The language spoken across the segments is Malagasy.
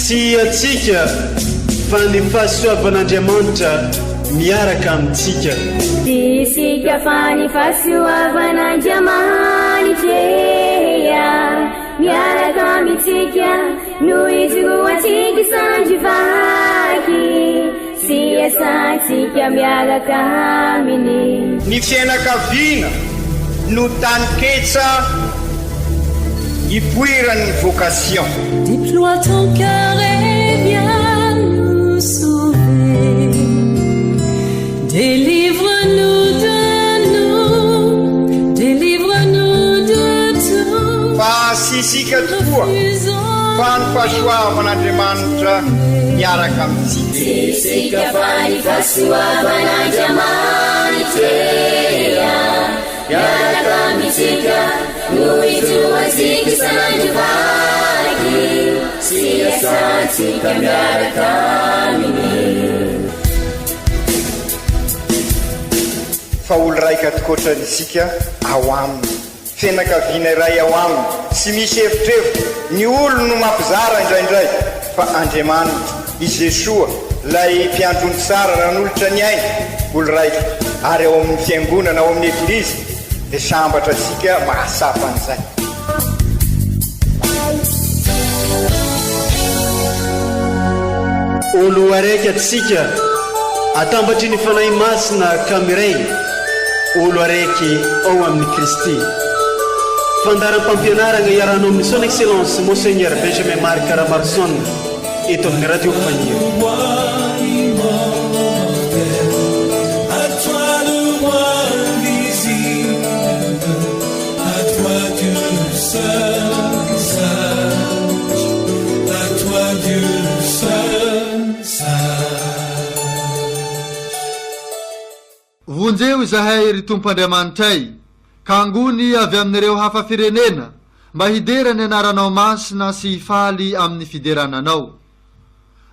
sy atsika fa ny fahasoavan'Andriamanitra miaraka amintsika. Isika fa ny fahasoavan'Andriamanitra miaraka amintsika no ijoroantsika sandrivaky sy asantsika miaraka aminy. Ny fianakaviana no taniketsa ipoiran'ny vocation. Déploie ton cœur et viens nous sauver. Délivre-nous de nous, délivre-nous de tout. Fa sisika tokoa fa ny fahasoavan'Andriamanitra miaraka amintsika. Sisika fa ny fahasoavan'Andriamanitra miaraka amintsika no ijoroantsika sandrivaky sy asantsika miaraka aminy. Fa olo raika tokoatran'isika ao aminy, fianakaviana iray ao aminy, sy misy hevitrevitra ny olo no mampizara indraindray fa Andriamanitra i Jesoa lay mpiandrony tsara ran'olotra ny aina olo raika ary ao amin'ny fiangonana ao amin'ny eglizy dia sambatra antsika mahasapa an'izay. Olo araiky atsika atambatry ny fanahy masina kamiray, olo araiky ao amin'ny Kristy. Fandaram-pampianarana iaranao amin'ny son excellence Monseigneur Benjamin Marc Caramarson eto amin'ny radio Fania. Vonjeo izahay ry Tompo Andriamanitray ka angony avy amin'ireo hafa firenena mba hidera ny anaranao masina sy hifaly amin'ny fiderananao.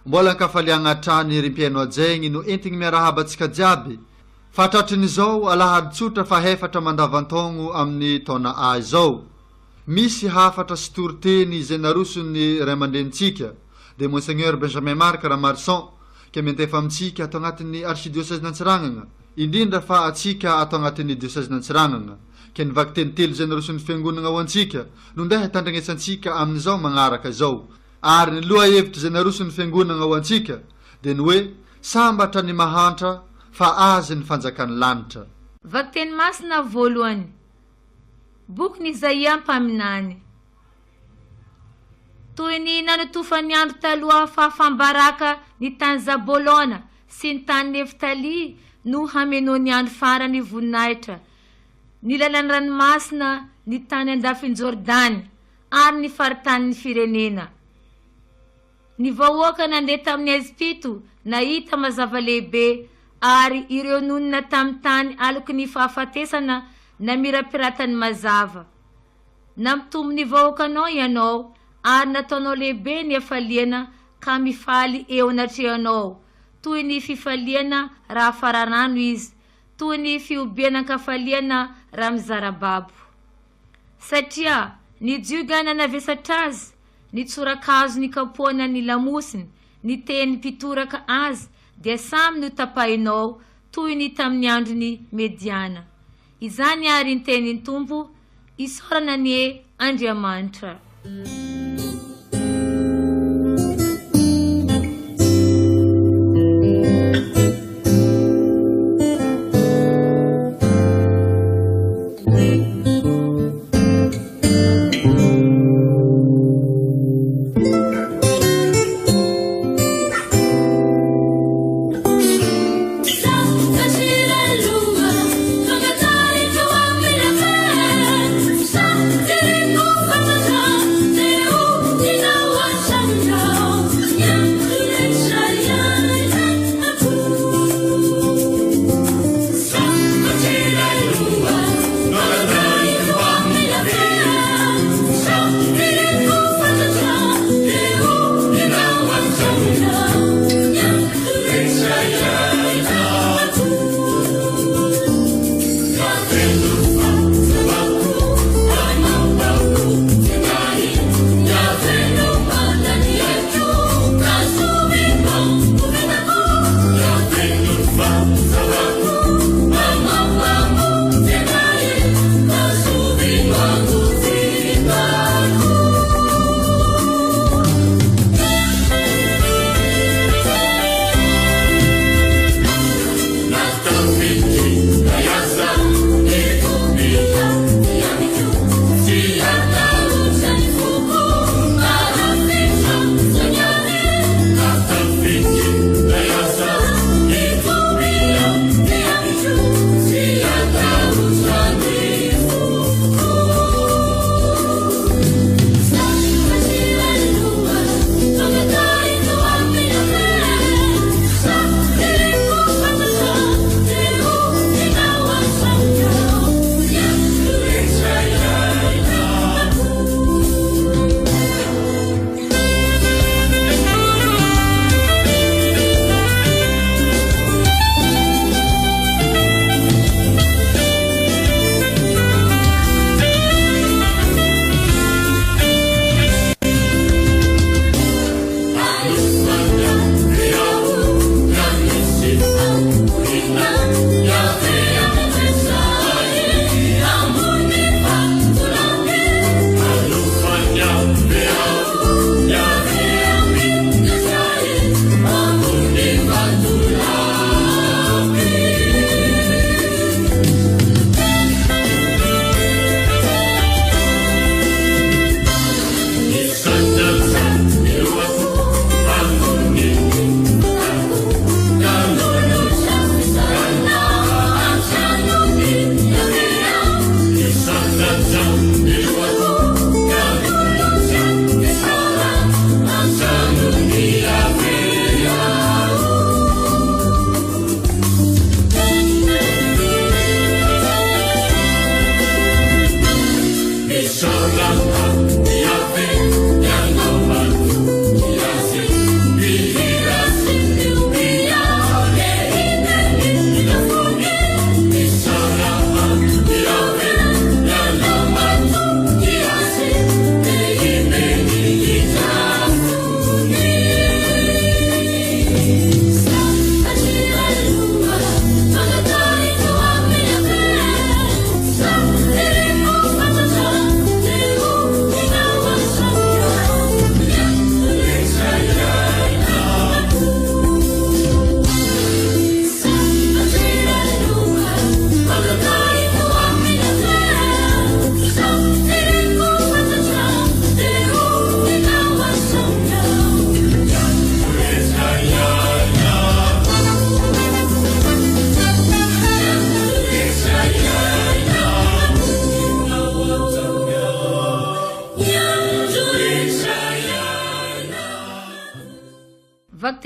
Mbola ankafaliagna hatrany ry mpiaino ajaigny no entigny miarahabantsika jiaby fatratrin'izao alahady tsotra fa hefatra mandavantaogno amin'ny taona A izao. Misy hafatra sy toriteny izay narosony ray aman-drenitsika de Monseigneur Benjamin Marc Caramarson ke mentefa amintsika atao agnatin'ny archidiocèse n'Antsiranana, indrindra fa atsika atao agnatin'ny diocèse n'Antsiranana ke nivaky tenitelo izay narosony fiangonana ho antsika no ndeha hitandregnesantsika amin'izao magnaraka izao. Ary ny loha hevitra izay narosony fiangonana ho antsika de ny hoe sambatra ny mahantra fa azy ny fanjakan'ny lanitra. Vaky teny masina voalohany boky Isaia mpaminany. Toy ny nanotofany andro taloha fahafambaraka ny tany Zabolona sy ny tany Neftali no hameno ny andro farany voninahitra, ny lalan'ny ranomasina, ny tany andafiny Jordany ary ny faritany ny firenena. Ny vahoaka nandeha tamin'ny Ezipito nahita mazava lehibe ary ireo nonina tamin'ny tany aloky ny fahafatesana na mirapiratany mazava. Nampitombo ny vahoakanao ianao ary nataonao lehibe ny hafaliana ka mifaly eo anatrehanao, toy ny fifaliana raha fararano izy, toy ny fiobiana kafaliana raha mizarababo. Satria ny jiogana navesatra azy, ny tsorakazo ny kapoana ny lamosiny, ny teny pitoraka azy dia samy no tapahinao toy ny tamin'ny androny Mediana. Izany ary ny tenin'ny Tompo, isorana ny Andriamanitra.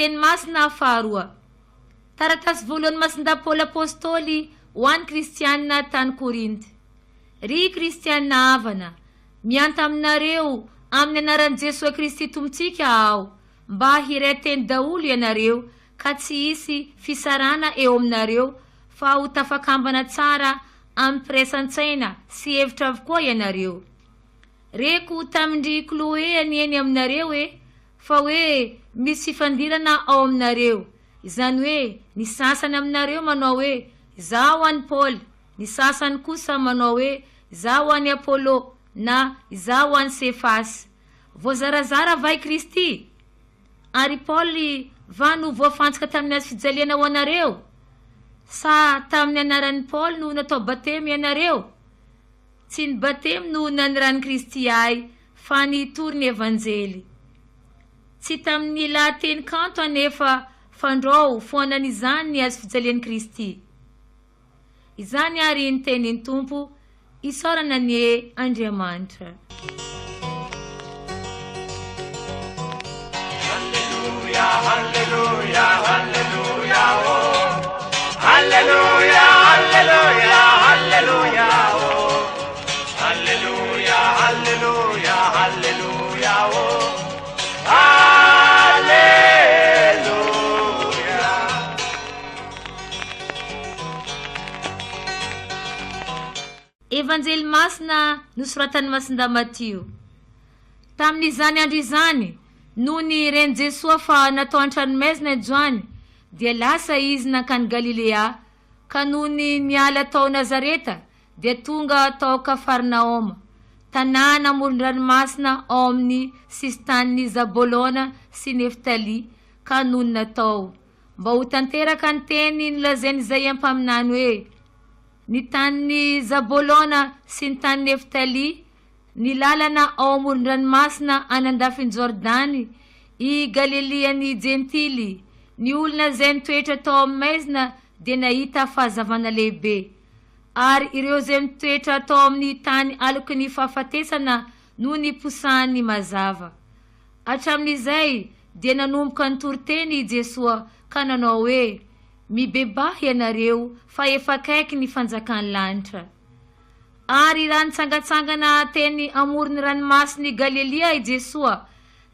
teny masina faharoa. Taratasy voalohany masinda Paoly apôstôly ho an'ny kristianina tany Korinty. Ry kristianina havana, mianta aminareo amin'ny anaran'i Jesosy Kristy tompontsika aho, mba hiray teny daholo ianareo ka tsy hisy fisarana eo aminareo, fa ho tafakambana tsara amin'ny firesan-tsaina sy hevitra avokoa ianareo. Reko tamindry Kloe anieny aminareo fa hoe misy fifandirana ao aminareo, izany hoe ny sasany aminareo manao hoe izaho an'ny Paoly, ny sasany kosa manao hoe izaho an'ny Apôlô na izaho an'ny Sefasy. Voazarazara vai Kristy? Ary Paoly va no voafantsika tamin'ny azy fijaliana ho anareo? Sa tamin'ny anaran'ny Paoly no natao batemy ianareo? Tsy ny batemy no nanirany Kristy ahy, fa ny toriny evanjely. Tsy tamin'ny lahateny kanto anefa fandrao foanany izany ny azy fijalian'i Kristy. Izany ary ny tenin'ny Tompo, isaorana ny Andriamanitra. Halleluja, halleluja, halleluja, oh. Halleluja, halleluja, halleluja, oh. Halleluja, halleluja, halleluja, oh. Halleluja. Evanjely masina nosoratan'ny masinda Matio. Tamin'izany andro izany, noho ny reny Jesosy fa natao an-tranomaizina ijoany, dia lasa izy nankany Galilea, ka noho ny niala tao Nazareta, dia tonga tao Kafarnaoma, tanàna amoron-dranomasina ao amin'ny sisin-tanin'ny Zabolona sy Neftali, ka noho ny natao mba ho tanteraka ny teny nolazainy Isaia ampaminany hoe: ny tanin'ny Zabolona sy ny tany Neftali, ny lalana ao amoron-dranomasina anandafiny Jordany, i Galilean'ny Jentily, ny olona izay nitoetra tao amin'ny maizina dia nahita fahazavana lehibe. Ary ireo izay mitoetra tao amin'ny tany aloky ny fahafatesana no ny posahany mazava. Hatramin'izay dia nanomboka nitory-teny Jesosy ka nanao hoe: mibebahy ianareo fa efa akaiky ny fanjakan'ny lanitra. Ary raha nitsangatsangana teny amoron'ny ranomasiny Galilea i Jesosy,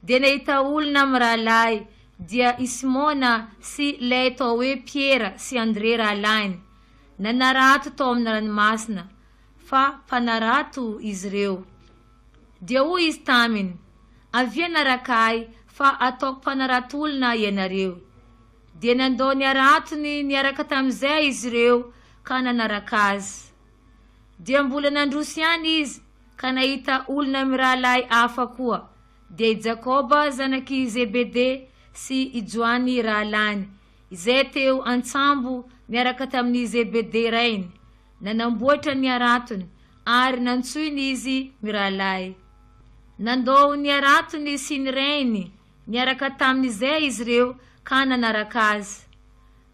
dia nahita olona mirahalahy, dia i Simona sy lay tao hoe Piera sy Andre rahalainy, nanarato tao amin'ny ranomasina, fa mpanarato izy ireo. Dia hoy izy taminy: avia narakay fa ataoko mpanarato olona ianareo. Dia nandao niaratony niaraka tamin'izay izy ireo ka nanaraka azy. Dia mbola nandroso ihany izy ka nahita olona mirahalahy hafa koa, dia i Jakoba zanaky Zebede sy i Joany rahalany, izay teo antsambo miaraka tamin'ny Zebede rainy, nanamboatra niaratony ary nantsoiny izy mirahalahy. Nandao niaratony sy ny rainy niaraka tamin'izay izy ireo ka nanaraka azy.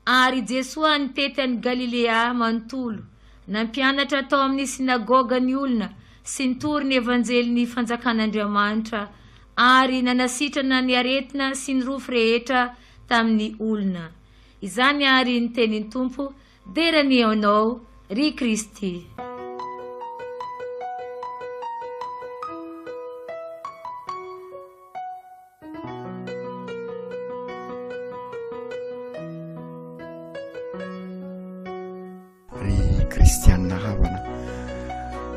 Ary Jesosy nitety any Galilea manontolo, nampianatra tao amin'ny sinagoga ny olona sy nitory ny evanjely ny fanjakan'Andriamanitra, ary nanasitrana ny aretina sy ny rofo rehetra tamin'ny olona. Izany ary ny tenin'ny Tompo, derany ianao ry Kristy. Ry kristianina havana,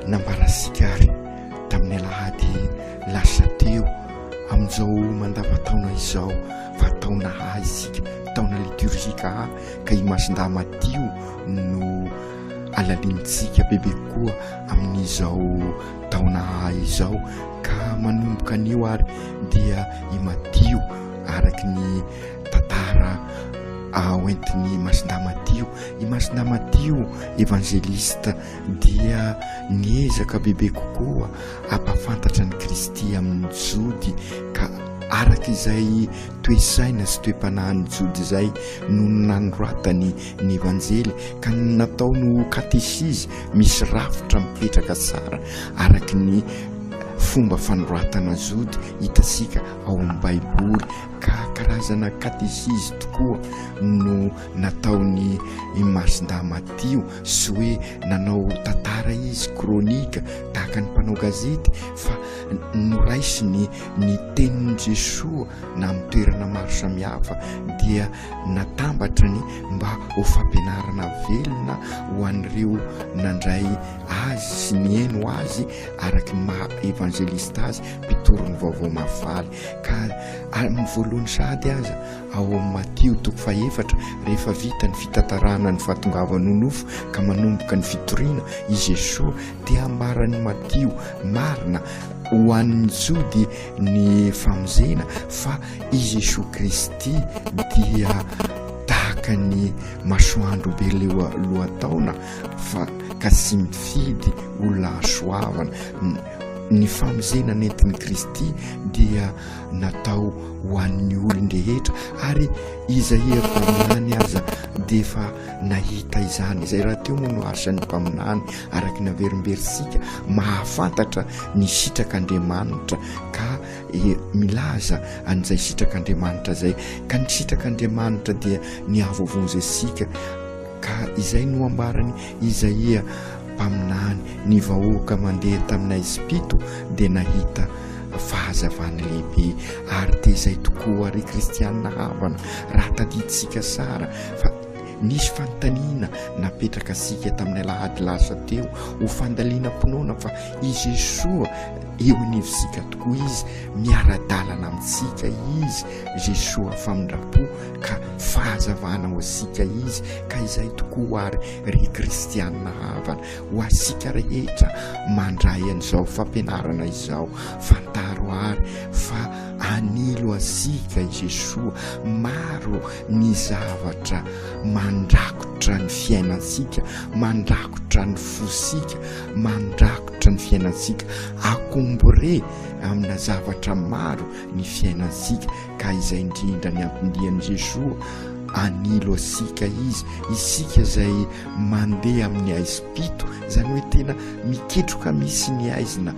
nambarasika ary tamin'ny alahady lasa teo amin'izao mandavataona izao, fa taona ha isika, taona liturgika ka i masinda Matio no alalintsika bebe koa amin'izao taona ha izao, ka manomboka anio ary dia i Matio araky ny tantara oentiny masinda Matio. I masinda Matio evangelista dia niezaka bebe kokoa ampafantatra ny Kristy amin'ny jody, ka araka izay toesaina sy toe-panahany jody izay no nanoratany ny evanjely, ka natao no katesizy misy rafitra mipetraka tsara araky ny fomba fanoratana zody hitasika ao amin'ny baiboly ka karazana katesizy tokoa no nataony Masinda Matio sy hoe nanao tantara izy kronika tahaka ny mpanao gazety fa noraisiny ny tenin'i Jesoa na amin'ny toerana maro samihafa dia natambatrany mba ho fampianarana velona ho an'ireo nandray azy sy mihaino azy araky ny maha evangelista azy mpitorony vaovao mafaly ka amin'ny voalohany sady aza ao amin'ny Matio 4 rehefa vita ny fitantarana ny fahatongavany nofo ka manomboka ny fitoriana i Jesoa dia ambarany Matio marina ho an'ny jody ny famonjena fa i Jesoa Kristy dia tahaka ny masoandro be lohataona fa ka sy mifidy olona soavana. Ny famonjena nentin'i Kristy dia natao ho an'ny olon-drehetra ary Isaia mpaminany aza dia efa nahita izany. Izay raha teo moa no asan'ny mpaminany araky ny averimberisika mahafantatra ny sitrak'Andriamanitra ka milaza an'izay sitrak'Andriamanitra zay ka ny sitrak'Andriamanitra dia ny avovonjensika ka izay no ambarany Isaia mpaminany ny vahoaka mandeha taminay Espito dia nahita fahazavana lehibe ary dia izay tokoa ary kristianina havana raha tadiditsika sara fa nisy fanontaniana napetraka asika tamin'ny alahady lasa teo ho fandaliana mpinoana fa i Jesoa eo anivosika tokoa izy miara-dalana amintsika izy Jesoa famindrapo ka fahazavana ho asika izy ka izay tokoa ary ry kristianina havana ho asika rehetra mandray an'izao fampianarana izao fantaro ary fa anilo asika i Jesoa maro ny zavatra mandrakotra ny fiainansika mandrakotra ny fosika mandrakotra ny fiainansika akombore amina zavatra maro ny fiainansika ka izay indrindra ny ampindian'i Jesoa anilo asika izy isika zay mandeha amin'ny Espito zany hoe tena miketroka misy ny aizina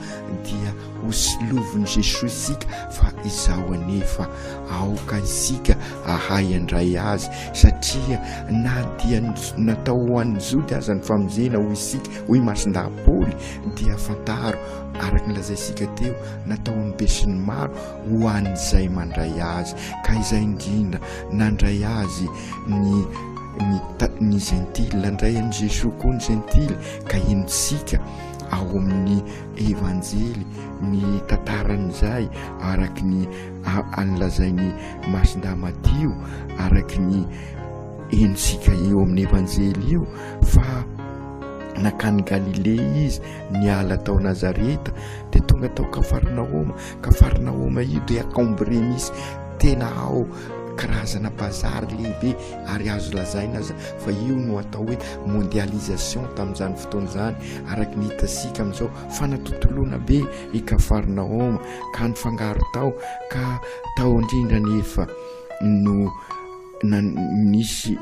dia hosilovin' Jesoa isika fa izao anefa aoka isika ahay andray azy satria na dia natao ho an'ny zody aza ny famonjena ho isika hoy Masinda Paoly dia fantaro araky nilazaisika teo nataony be sy ny maro ho an'izay mandray azy ka izay indrindra nandray azy ny gentile nandray an'i Jesoa koa ny gentile ka intsika ao amin'ny evanjely ny tantaran'izay araky ny anlazainy Masinda Matio araky ny ensika eo amin'ny evanjely io fa nakany Galilea izy niala tao Nazareta dia tonga tao Kafarnaoma io dia akombre misy tena ao karazana bazary lehibe ary azo lazaina aza fa io no atao hoe mondialisation tamin'izany fotoana zany araky ny hitasika amin'izao fanatotoloana be i Kafarnaoma ka ny fangaro tao ka tao indrindra nefa no nisy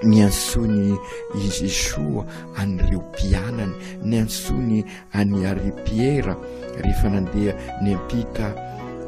ny ansony i Jesoa an'ireo mpianany ny ansony any Ary Piera rehefa nandeha ny ampita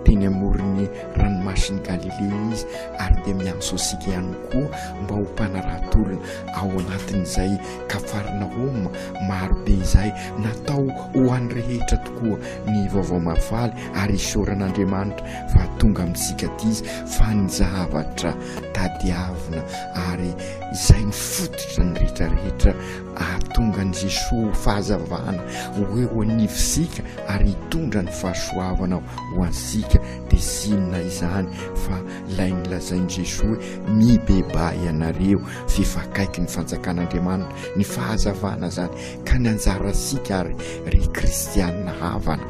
teny amorony ranomasiny Galilea izy ary dia mianso asika ihany koa mba ho mpanarahatolona ao anatin'izay Kafarnaoma marobe izay natao ho an'ny rehetra tokoa ny vaovao mafaly ary isoran'Andriamanitra fa tonga amintsika tizy fa ny zavatra tadiavina ary izay ny fototra ny rehetrarehetra ahatonga ny Jesoa fahazavana hoe ho anivosika ary hitondra ny fahasoavana ho ansika dia simina izany fa lainy lazain'i Jesoa mibebay ianareo fifakaiky ny fanjakan'Andriamanitra ny fahazavana zany ka ny anjara asika ary ry kristianina havana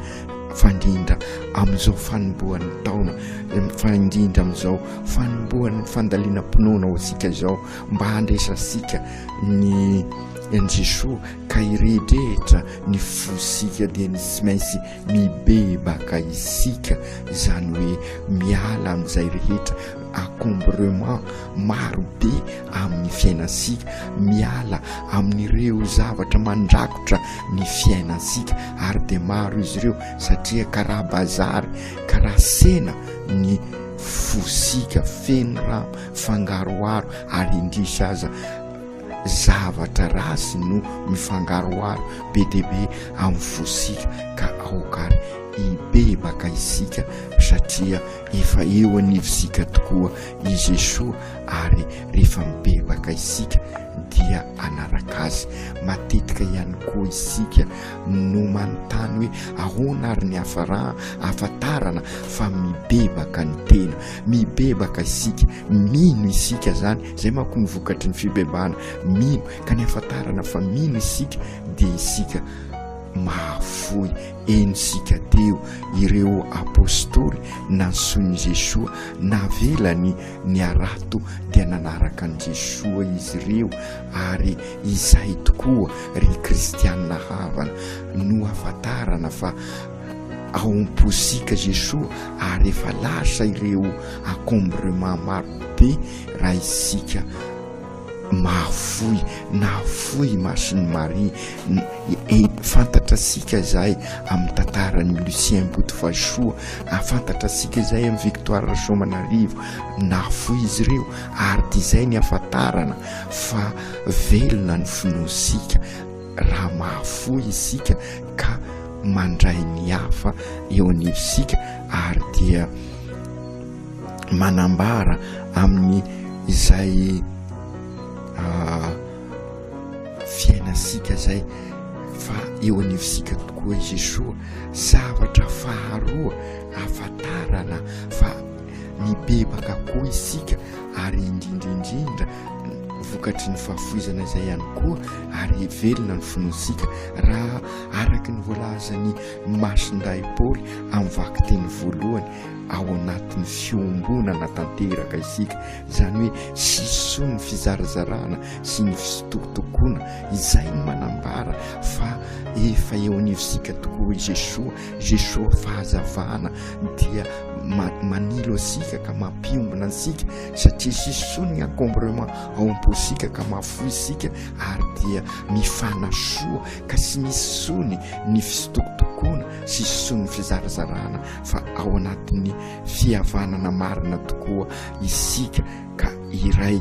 fandrindra amin'izao fanombohan'ny taona fandrindra amin'izao fanombohan'ny fandaliana mpinoana ho asika izao mba handresasika ny Jesoa ka iredrehitra ny fosika dia sy maintsy mibebaka isika zany hoe miala amin'izay rehetra accombrement maro be amin'ny fiainantsika, miala amin'ireo zavatra mandrakotra ny fiainantsika, ary de maro izy ireo satria karaha bazary, karaha sena ny fosika feno raha fangaroaro, ary indrisy aza zavatra rasy no mifangaroaro be de be amin'ny fosika, ka aokary ibebaka isika satria efa eo anivosika tokoa i Jesosy, ary rehefa mibebaka isika dia anaraka azy. Matetika ihany koa isika no manontany hoe ahoana ary ny ahafantarana fa mibebaka ny tena, mibebaka isika, mino isika zany, zay manko mivokatry ny fibebahana, mino, ka ny ahafantarana fa mino isika dia isika mahafoy. Enosika teo ireo apôstôly nansoiny Jesosy, navelany ny arato dia nanaraka ny Jesosy izy ireo, ary izay tokoa ry kristianina havana no ahafantarana fa ao amposika Jesosy, ary efa lasa ireo accombrement maro be raha isika mahafoy, nahafoy masiny Maria. Fantatra sika zay amin'ny tantaran'ny Lucien Botovasoa, afantatra sika zay amin'ny Victoire Somanarivo, nahafoy izy ireo, ary dizay ny afantarana fa velona ny finosika raha mahafoy isika ka mandray ny hafa eo anivosika, ary dia manambara amin'ny izay fiainasika zay fa eo anivosika tokoa i Jesosy. Zavatra faharoa afantarana fa mibebaka koa isika, ary indrindraindrindra vokatry ny fahafoizana izay ihany koa, ary velona ny finosika raha araky ny voalazany Masinday Paoly amin'ny vakiteny voalohany ao anatin'ny fiombonana tanteraka isika, zany hoe sisy ny fizarazarana sy ny fisitokotokona. Izay no manambara fa efa eo anivosika tokoa i Jesosy fahazavana dia manilo asika ka mampiombona ansika, satria sisy ny accombrement ao amposika ka mahafoy isika, ary dia mifanasoa ka sy misy sony ny fisitokotokona sy sony fizarazarana, fa ao anatin'ny fihavanana marina tokoa isika, ka iray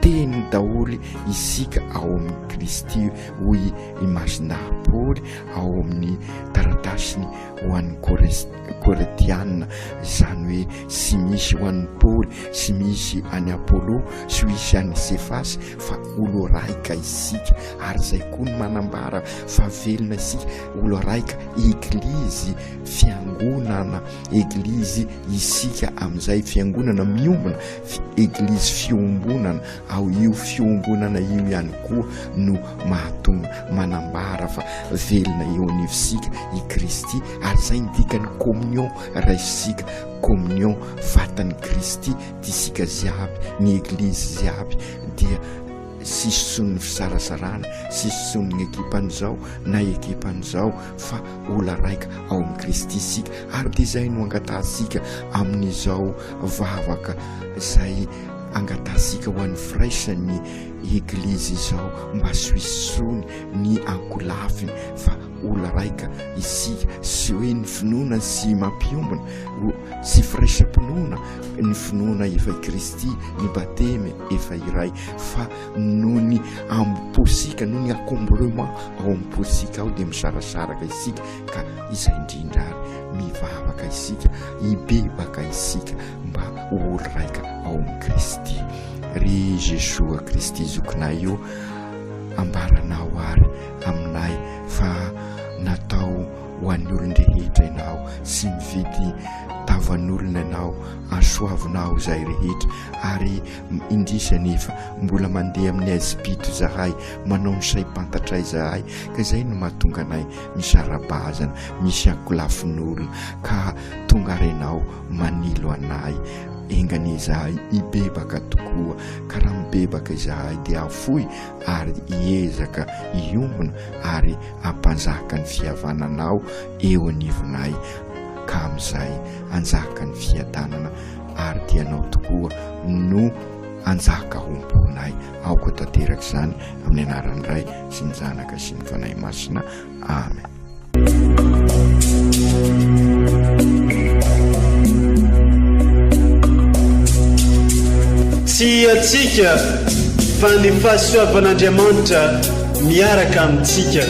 teny daholy isika ao amin'ny Kristy, hoy imasina Paoly ao amin'ny taratasiny ho an'ny Korintianina, zany hoe sy misy ho an'ny Paoly, sy misy any Apollo, sy misy any Sefasy, fa olo raika isika. Ary zay koa ny manambara fa velona isika, olo raika, eglizy fiangonana, eglizy isika amin'izay fiangonana miombona, eglizy fiombonana. Ao io fiombonana io ihany koa no mahatonga manambara fa velona eo anivosika i Kristy, ary zay ndikany communion raisika, communion vatan'ny Kristy, tisika ziaby, ny eglizy ziaby dia sisy ny fisarazarana, sisy ny ekipan'izao na ekipan'izao, fa ola raika ao amin'ny Kristy isika. Ary dia zay no angatasika amin'izao vavaka zay angatasika ho an'ny firaisany eglizy izao, mba sy hoisony ny ankolafiny fa ola raika isika, sy hoe ny finoana sy mampiombona, sy firaisam-pinoana, ny finoana efa Kristy, ny batemy efa iray, fa noho ny amposika, noho ny accombrement ao amposika ao dia misarasaraka isika, ka izay indrindra ary mivavaka isika, ibebaka isika mba olo raika ao amin'ny Kristy. Ry Jesosy Kristy zokinay io ambaranao ary aminay fa natao ho an'ny olon-drehetra ianao, sy mividy tavan'olona ianao, ansoavinao zay rehetra, ary indrisy nefa mbola mandeha amin'ny azipito zahay, manao ny saim-pantatray zahay, ka zay no mahatonga anay misara-bazana, misy ankolafin'olona, ka tonga renao manilo anay. Engany izahay ibebaka tokoa, ka raha mibebaka izahay dia afoy, ary iezaka iombona, ary ampanjaka ny fihavananao eo anivonay, ka amin'izay anjaka ny fiadanana ary dianao tokoa no anjaka ombonay aoko tanteraka izany amin'ny anarany ray sy ny zanaka sy ny fanahy masina amen. tsy atsika fa ny fahasoavan'Andriamanitra miaraka amintsika.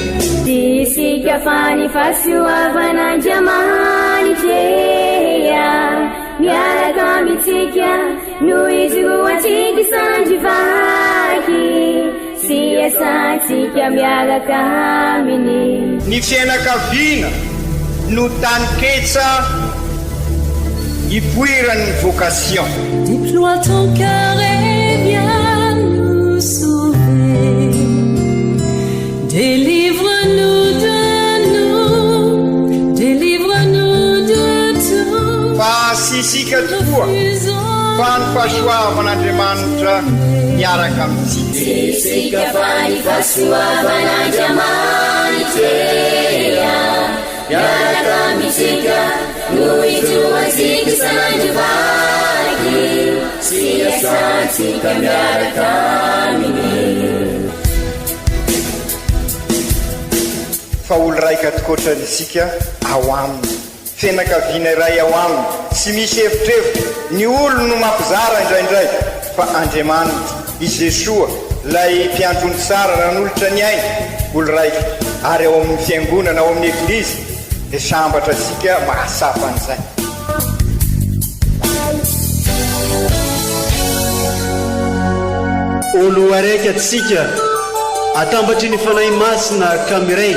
Isika fa ny fahasoavan'Andriamanitra miaraka amintsika no izoatsika sandrivaky sy asantsika miaraka aminy. Ny fianakaviana no tany ketsa ipoiran'ny vocation. Déploie ton cœur et viens nous sauver. Délivre-nous de nous, délivre-nous de tout. Fa sisika tokoa fa ny fahasoavan'Andriamanitra miaraka amintsika. Isika fa ny fahasoavan'Andriamanitra miaraka amintsika no izoatsika sandrivaky sy asantsika miaraka aminy. Fa olo raika tokoatran'isika ao aminy, fianakaviana iray ao aminy, tsy misy evitrevitra. Ny olo no mampizara indraindray fa Andriamanitra i Jesoa lay mpiantrony tsara nan'olotra ny ainy olo raika. Ary ao amin'ny fiangonana, ao amin'ny eglizy dia sambatra antsika mahasafa an'izay. Olo araiky atsika atambatry ny fanahy masina kamiray,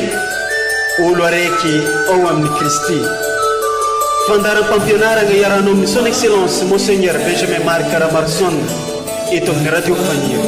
olo araiky ao amin'ny Kristy. Fandaram-pampianarana iarahanao amin'ny son excellence Monseigneur Benjamin Marc Caramarson eto amin'ny radio Fania.